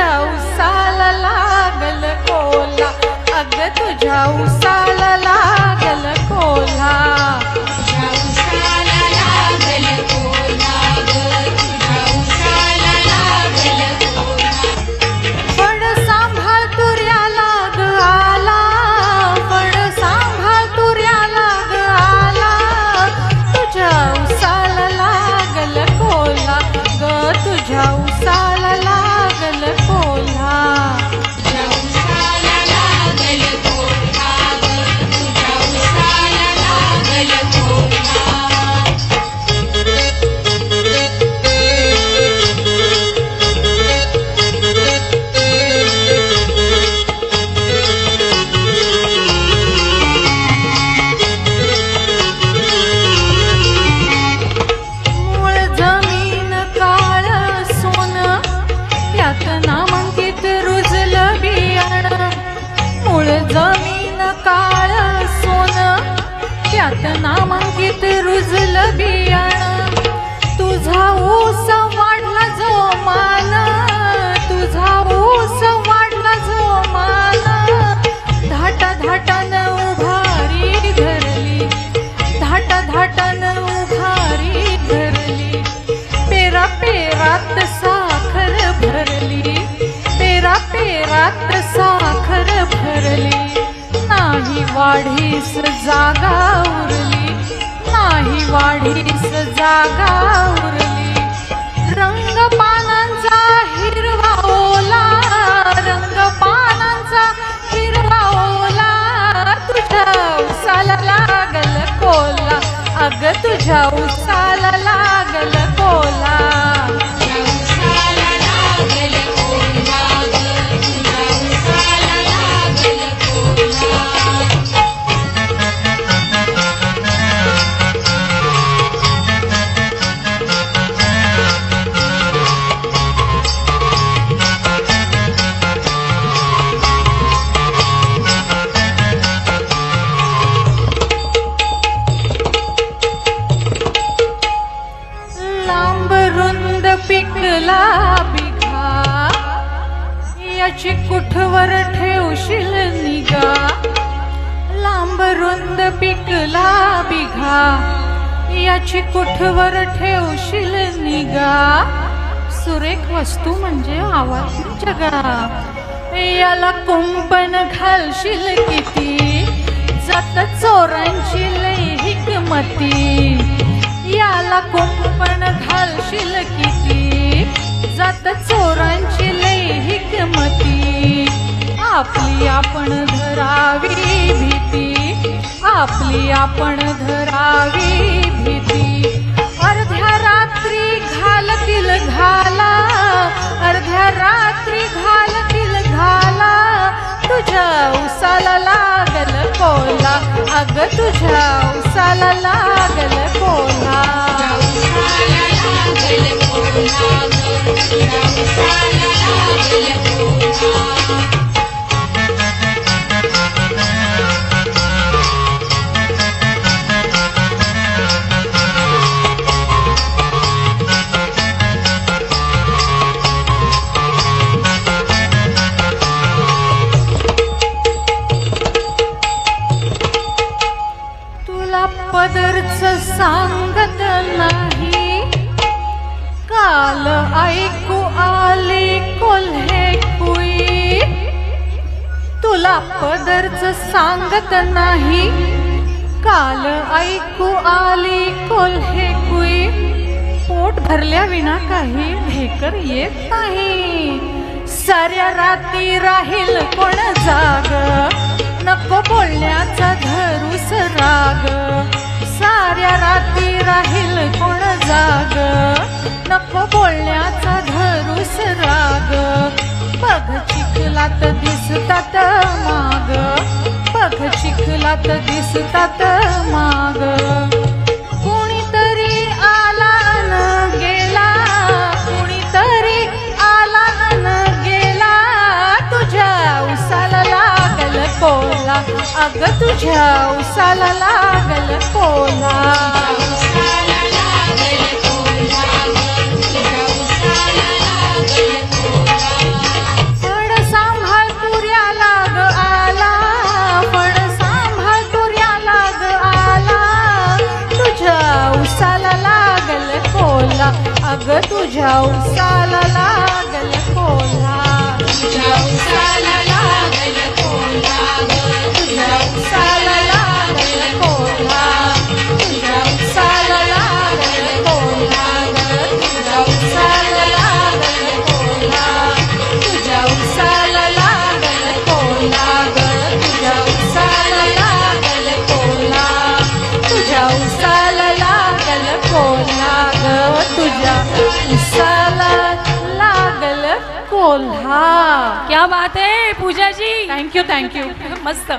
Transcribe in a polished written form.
तुझ्या उसाला लागल कोल्हा, अग तुझ्या उसाला लागल कोल्हा. तुझ्या उसाला लागल कोल्हा ग, तुझ्या उसाला लागल कोल्हा. फड सांभाळ तुर्याला ग आला, फड सांभाळ तुर्याला ग आला, तुझ्या उसाला लागल कोल्हा ग, तुझ्या उसाला लागल कोल्हा. तुझ्या उसाला लागल कोल्हा ग, तुझ्या उसाला लागल कोल्हा. मूळ जमीन काळ सोन, त्यात नामांकित रुजलं बियाणं. मूळ जमीन काळ सोन, त्यात नामांकित रुजलं बियाणं. तुझा ऊस वाढला जो मान, तुझा ऊस वाढला जो मान, धाटा धाटानं उभारी धरली, धाटा धाटानं उभारी धरली. पेरा पेरात साखर भरली, पेरा पेरात साखर भरली. नाही वाढीस जागा उरली, नाही वाढीस जागा उरली. रंग पानांचा हिरवा ओला, रंग पानांचा हिरवा ओला, तुझ्या उसाला लागल कोल्हा, अग तुझ्या उसाला लागल कोल्हा. तुझ्या उसाला लागल कोल्हा ग, तुझ्या उसाला लागल कोल्हा. लांब रुंद पिकला बिघा, याची कुठवर ठेवशील निगा. लांब रुंद पिकला बिघा, याची कुठवर ठेवशील निगा. सुरेख वस्तू म्हणजे आवाज जगा, याला कुंपण घालशील किती, जात चोरांची लई हिकमती. याला कुंपण घालशील किती, जात चोरांची लई हिकमती. आपली आपण धरावी भीती, आपली आपण धरावी भीती. अर्ध्या रात्री घालतील घाला, अर्ध्या रात्री घालतील घाला, तुझ्या उसाला लागल कोल्हा, अग तुझ्या उसाला लागल कोल्हा. तुझ्या उसाला लागल कोल्हा ग, तुझ्या उसाला लागल कोल्हा. तुला पदरच सांगत नाही, काल ऐकू आली कोल्हे कुई. तुला पदरच सांगत नाही, काल ऐकू आली कोल्हे कुई. पोट भरल्या विना काही ढेकर येत नाही. साऱ्या राती राहील कोण जाग, नको बोलण्याचा धरूस राग. साऱ्या राती राहील कोण जाग, नको बोलण्याचा धरूस राग. बघ चिखलात दिसतात माग, बघ चिखलात दिसतात माग. कुणीतरी आला न गेला, कुणीतरी आला न गेला, तुझ्या उसाला लागल कोल्हा, अग तुझ्या उसाला लागल कोल्हा. उसाला लागल कोल्हा ग, तुझ्या उसाला लागल कोल्हा. तुझ्या उसाला लागल कोल्हा तुझ्या उसाला लागल कोल्हा ग तुझ्या उसाला लागल कोल्हा तुझ्या उसाला लागल कोल्हा ग तुझ्या उसाला लागल कोल्हा तुझ्या उसाला लागल कोल्हा ग तुझ्या उसाला लागल कोल्हा तुझ्या उसाला लागल कोल्हा ग तुझ्या उसाला लागल कोल्हा. क्या बात है पूजा जी. थँक्यू मस्त.